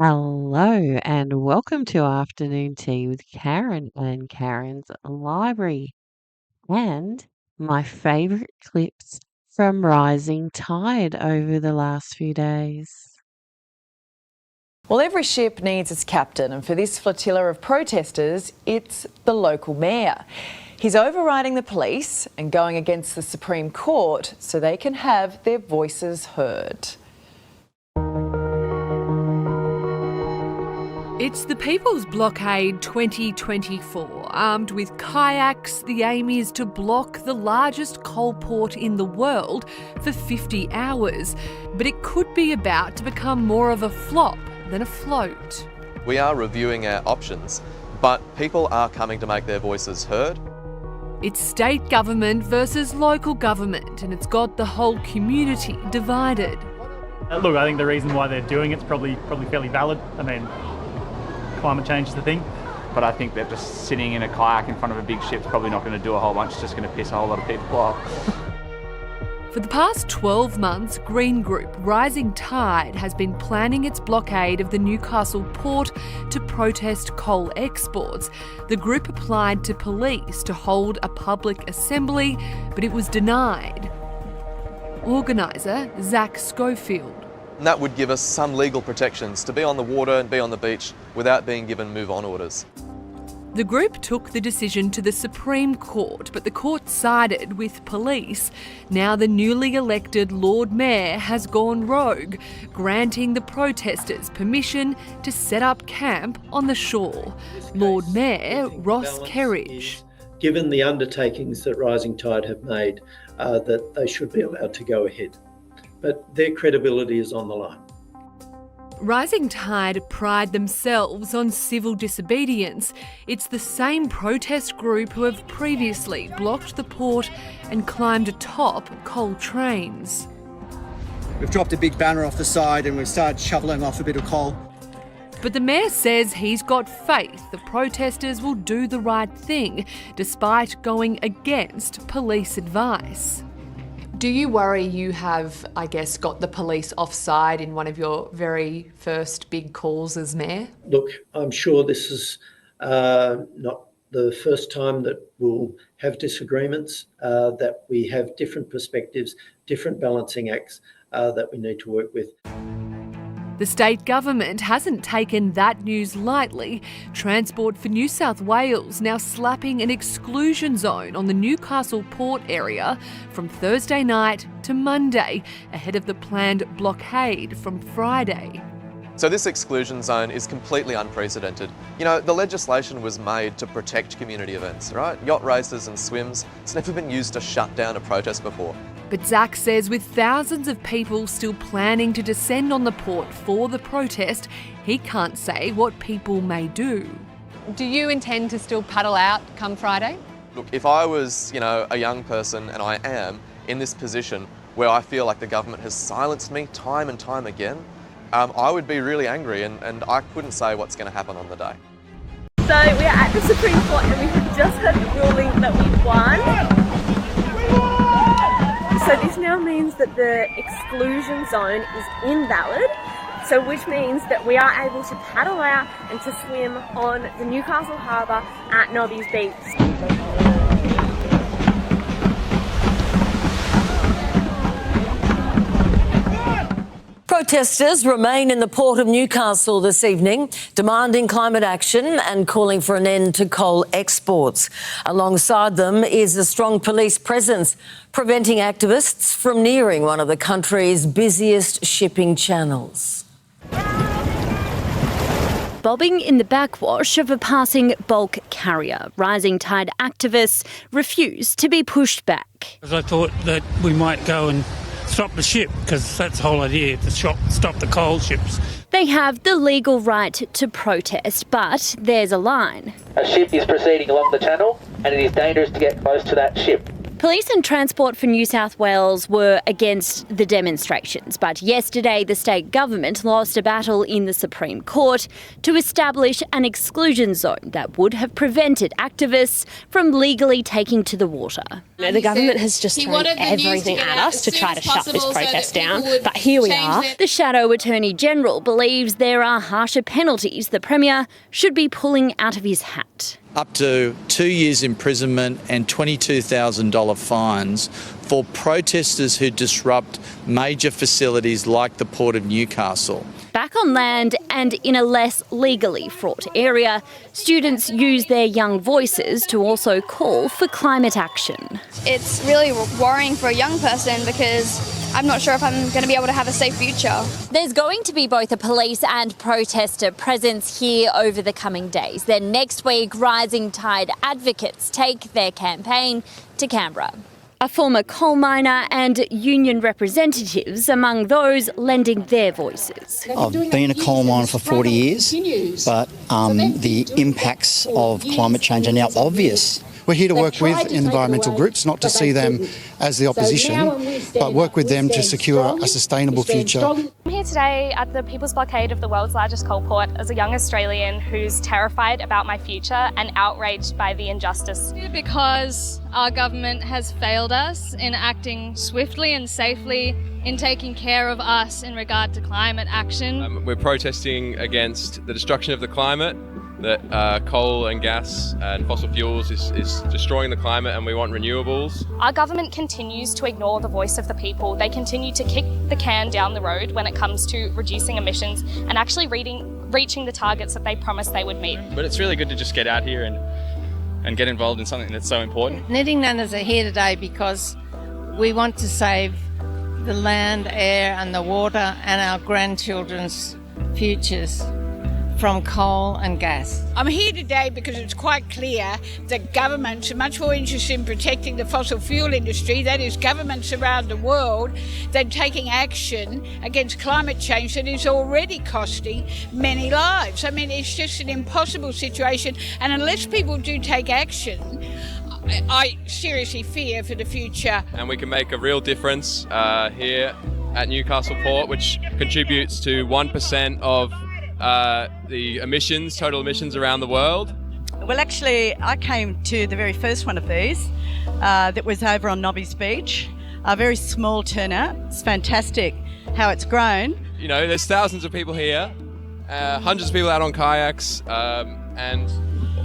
Hello and welcome to Afternoon Tea with Karen and Karen's Library and my favourite clips from Rising Tide over the last few days. Well, every ship needs its captain, and for this flotilla of protesters, it's the local mayor. He's overriding the police and going against the Supreme Court so they can have their voices heard. It's the People's Blockade 2024. Armed with kayaks, the aim is to block the largest coal port in the world for 50 hours. But it could be about to become more of a flop than a float. We are reviewing our options, but people are coming to make their voices heard. It's state government versus local government, and it's got the whole community divided. Look, I think the reason why they're doing it's probably fairly valid. I mean, climate change is the thing. But I think that just sitting in a kayak in front of a big ship's probably not going to do a whole bunch. It's just going to piss a whole lot of people off. For the past 12 months, Green Group Rising Tide has been planning its blockade of the Newcastle port to protest coal exports. The group applied to police to hold a public assembly, but it was denied. Organiser Zach Schofield. And that would give us some legal protections to be on the water and be on the beach without being given move-on orders. The group took the decision to the Supreme Court, but the court sided with police. Now the newly elected Lord Mayor has gone rogue, granting the protesters permission to set up camp on the shore. Lord Mayor Ross Kerridge. Given the undertakings that Rising Tide have made, that they should be allowed to go ahead. But their credibility is on the line. Rising Tide pride themselves on civil disobedience. It's the same protest group who have previously blocked the port and climbed atop coal trains. We've dropped a big banner off the side and we've started shoveling off a bit of coal. But the mayor says he's got faith the protesters will do the right thing, despite going against police advice. Do you worry you have, got the police offside in one of your very first big calls as mayor? Look, I'm sure this is not the first time that we'll have disagreements, that we have different perspectives, different balancing acts that we need to work with. The state government hasn't taken that news lightly. Transport for New South Wales now slapping an exclusion zone on the Newcastle port area from Thursday night to Monday, ahead of the planned blockade from Friday. So this exclusion zone is completely unprecedented. You know, the legislation was made to protect community events, right? Yacht races and swims. It's never been used to shut down a protest before. But Zach says with thousands of people still planning to descend on the port for the protest, he can't say what people may do. Do you intend to still paddle out come Friday? Look, if I was, a young person, and I am, in this position where I feel like the government has silenced me time and time again, I would be really angry and I couldn't say what's going to happen on the day. So we are at the Supreme Court and we have just heard the ruling that we won. So this now means that the exclusion zone is invalid, so which means that we are able to paddle out and to swim on the Newcastle Harbour at Nobby's Beach. Protesters remain in the port of Newcastle this evening, demanding climate action and calling for an end to coal exports. Alongside them is a strong police presence, preventing activists from nearing one of the country's busiest shipping channels. Bobbing in the backwash of a passing bulk carrier, Rising Tide activists refuse to be pushed back. I thought that we might go and stop the ship, because that's the whole idea, to stop the coal ships. They have the legal right to protest, but there's a line. A ship is proceeding along the channel and it is dangerous to get close to that ship. Police and Transport for New South Wales were against the demonstrations, but yesterday the state government lost a battle in the Supreme Court to establish an exclusion zone that would have prevented activists from legally taking to the water. The government has just thrown everything at us to try to shut this protest down, but here we are. The Shadow Attorney General believes there are harsher penalties the Premier should be pulling out of his hat. Up to 2 years imprisonment and $22,000 fines for protesters who disrupt major facilities like the Port of Newcastle. Back on land and in a less legally fraught area, students use their young voices to also call for climate action. It's really worrying for a young person because I'm not sure if I'm going to be able to have a safe future. There's going to be both a police and protester presence here over the coming days. Then next week, Rising Tide advocates take their campaign to Canberra. A former coal miner and union representatives among those lending their voices. I've been a coal miner for 40 years, but the impacts of climate change are now obvious. We're here to work with environmental groups, not to see them as the opposition, but work with them to secure a sustainable future. I'm here today at the People's Blockade of the world's largest coal port as a young Australian who's terrified about my future and outraged by the injustice. Because our government has failed us in acting swiftly and safely in taking care of us in regard to climate action. We're protesting against the destruction of the climate, that coal and gas and fossil fuels is destroying the climate, and we want renewables. Our government continues to ignore the voice of the people. They continue to kick the can down the road when it comes to reducing emissions and actually reaching the targets that they promised they would meet. But it's really good to just get out here and get involved in something that's so important. Knitting Nunners are here today because we want to save the land, air and the water and our grandchildren's futures from coal and gas. I'm here today because it's quite clear that governments are much more interested in protecting the fossil fuel industry, that is governments around the world, than taking action against climate change that is already costing many lives. I mean, it's just an impossible situation, and unless people do take action, I seriously fear for the future. And we can make a real difference here at Newcastle Port, which contributes to 1% of the total emissions around the world. Well, actually, I came to the very first one of these that was over on Nobby's Beach. A very small turnout. It's fantastic how it's grown. You know, there's thousands of people here, hundreds of people out on kayaks, and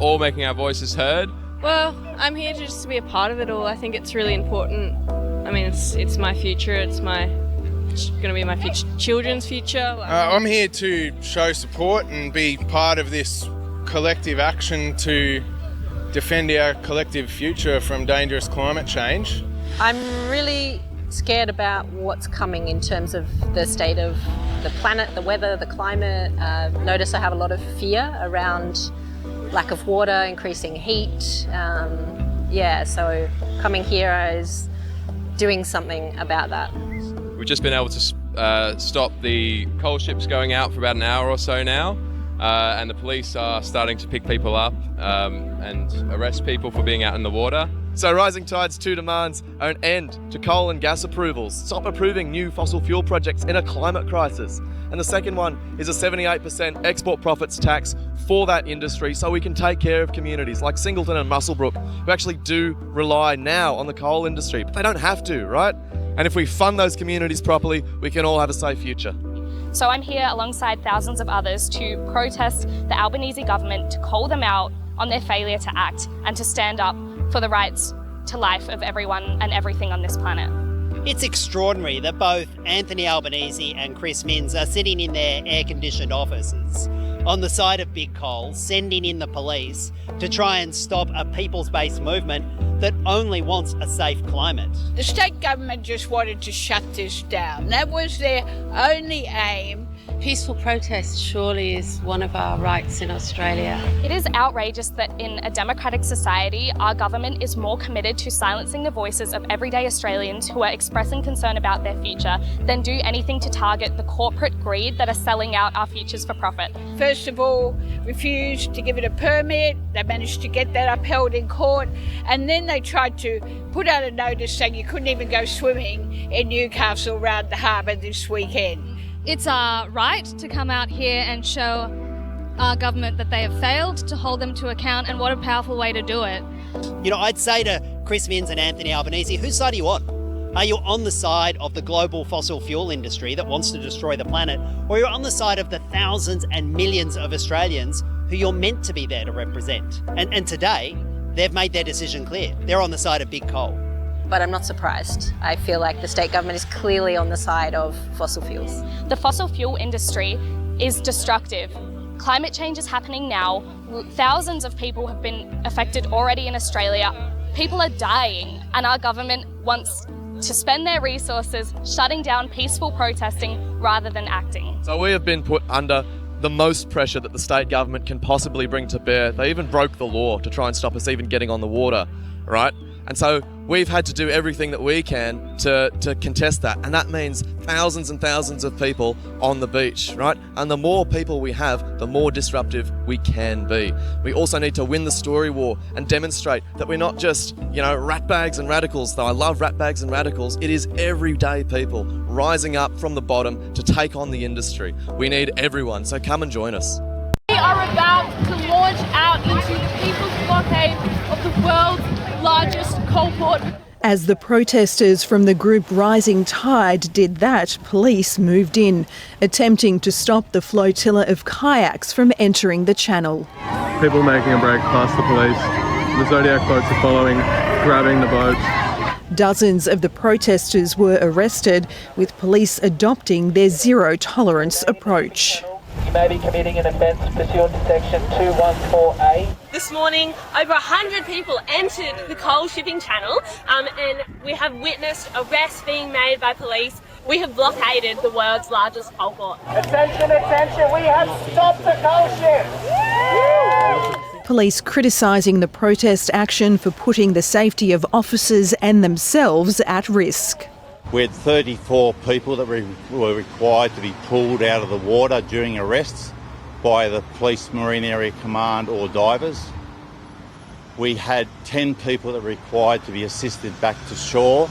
all making our voices heard. Well, I'm here just to be a part of it all. I think it's really important. I mean, it's my future. It's going to be my children's future. I'm here to show support and be part of this collective action to defend our collective future from dangerous climate change. I'm really scared about what's coming in terms of the state of the planet, the weather, the climate. Notice I have a lot of fear around lack of water, increasing heat. So coming here is doing something about that. We've just been able to stop the coal ships going out for about an hour or so now, and the police are starting to pick people up and arrest people for being out in the water. So Rising Tide's two demands are an end to coal and gas approvals, stop approving new fossil fuel projects in a climate crisis. And the second one is a 78% export profits tax for that industry so we can take care of communities like Singleton and Muswellbrook who actually do rely now on the coal industry, but they don't have to, right? And if we fund those communities properly, we can all have a safe future. So I'm here alongside thousands of others to protest the Albanese government, to call them out on their failure to act and to stand up for the rights to life of everyone and everything on this planet. It's extraordinary that both Anthony Albanese and Chris Minns are sitting in their air-conditioned offices on the side of Big Coal, sending in the police to try and stop a peoples-based movement that only wants a safe climate. The state government just wanted to shut this down. That was their only aim. Peaceful protest surely is one of our rights in Australia. It is outrageous that in a democratic society, our government is more committed to silencing the voices of everyday Australians who are expressing concern about their future than do anything to target the corporate greed that are selling out our futures for profit. First of all, refused to give it a permit. They managed to get that upheld in court, and then they they tried to put out a notice saying you couldn't even go swimming in Newcastle around the harbour this weekend. It's our right to come out here and show our government that they have failed, to hold them to account, and what a powerful way to do it. You know, I'd say to Chris Minns and Anthony Albanese, whose side are you on? Are you on the side of the global fossil fuel industry that wants to destroy the planet, or are you on the side of the thousands and millions of Australians who you're meant to be there to represent? And today, they've made their decision clear. They're on the side of big coal. But I'm not surprised. I feel like the state government is clearly on the side of fossil fuels. The fossil fuel industry is destructive. Climate change is happening now. Thousands of people have been affected already in Australia. People are dying, and our government wants to spend their resources shutting down peaceful protesting rather than acting. So we have been put under the most pressure that the state government can possibly bring to bear. They even broke the law to try and stop us even getting on the water, right? And so we've had to do everything that we can to contest that. And that means thousands and thousands of people on the beach, right? And the more people we have, the more disruptive we can be. We also need to win the story war and demonstrate that we're not just, ratbags and radicals, though I love ratbags and radicals. It is everyday people rising up from the bottom to take on the industry. We need everyone, so come and join us. We are about to launch out into the people's blockade of the world's largest coal port. As the protesters from the group Rising Tide did that, police moved in, attempting to stop the flotilla of kayaks from entering the channel. People making a break past the police. The Zodiac boats are following, grabbing the boats. Dozens of the protesters were arrested, with police adopting their zero-tolerance approach. You may be committing an offence pursuant to section 214A. This morning, over 100 people entered the coal shipping channel and we have witnessed arrests being made by police. We have blockaded the world's largest coal port. Attention, attention, we have stopped the coal ship! Police criticising the protest action for putting the safety of officers and themselves at risk. We had 34 people that were required to be pulled out of the water during arrests by the Police Marine Area Command or divers. We had 10 people that were required to be assisted back to shore.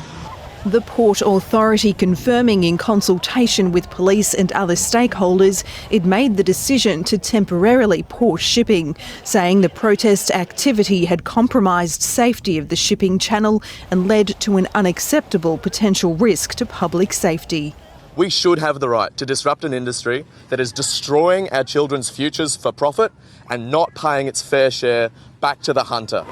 The Port Authority confirming in consultation with police and other stakeholders it made the decision to temporarily pause shipping, saying the protest activity had compromised safety of the shipping channel and led to an unacceptable potential risk to public safety. We should have the right to disrupt an industry that is destroying our children's futures for profit and not paying its fair share back to the hunter.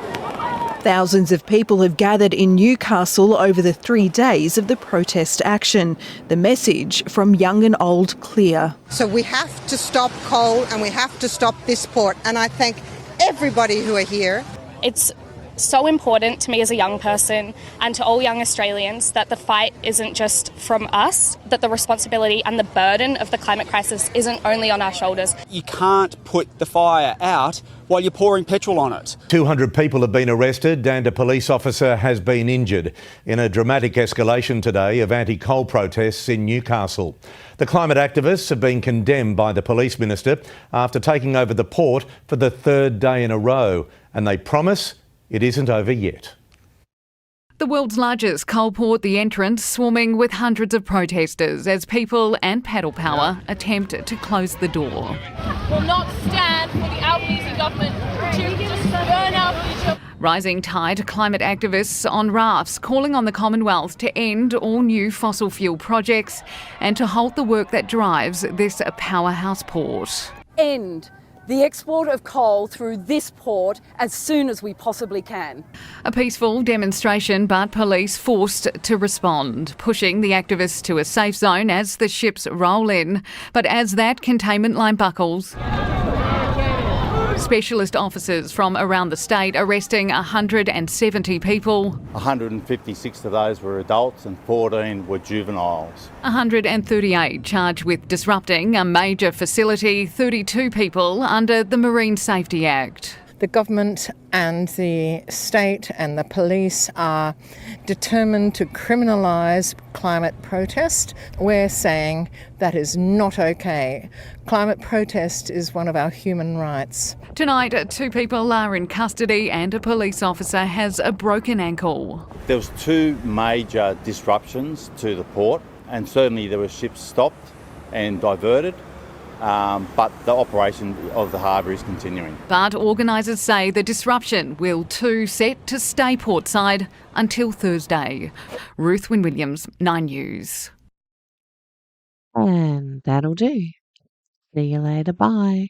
Thousands of people have gathered in Newcastle over the 3 days of the protest action. The message from young and old clear. So we have to stop coal and we have to stop this port. And I thank everybody who are here. It's so important to me as a young person and to all young Australians that the fight isn't just from us, that the responsibility and the burden of the climate crisis isn't only on our shoulders. You can't put the fire out while you're pouring petrol on it. 200 people have been arrested and a police officer has been injured in a dramatic escalation today of anti-coal protests in Newcastle. The climate activists have been condemned by the police minister after taking over the port for the 3rd day in a row, and they promise it isn't over yet. The world's largest coal port, the Entrance, swarming with hundreds of protesters as people and paddle power attempt to close the door. Will not stand for the Albanese government to just burn our future. Rising Tide climate activists on rafts calling on the Commonwealth to end all new fossil fuel projects and to halt the work that drives this powerhouse port. End the export of coal through this port as soon as we possibly can. A peaceful demonstration, but police forced to respond, pushing the activists to a safe zone as the ships roll in. But as that containment line buckles, specialist officers from around the state arresting 170 people. 156 of those were adults and 14 were juveniles. 138 charged with disrupting a major facility, 32 people under the Marine Safety Act. The government and the state and the police are determined to criminalise climate protest. We're saying that is not okay. Climate protest is one of our human rights. Tonight, 2 people are in custody and a police officer has a broken ankle. There was 2 major disruptions to the port, and certainly there were ships stopped and diverted. But the operation of the harbour is continuing. But organisers say the disruption will too set to stay portside until Thursday. Ruth Wynne-Williams, 9 News. And that'll do. See you later. Bye.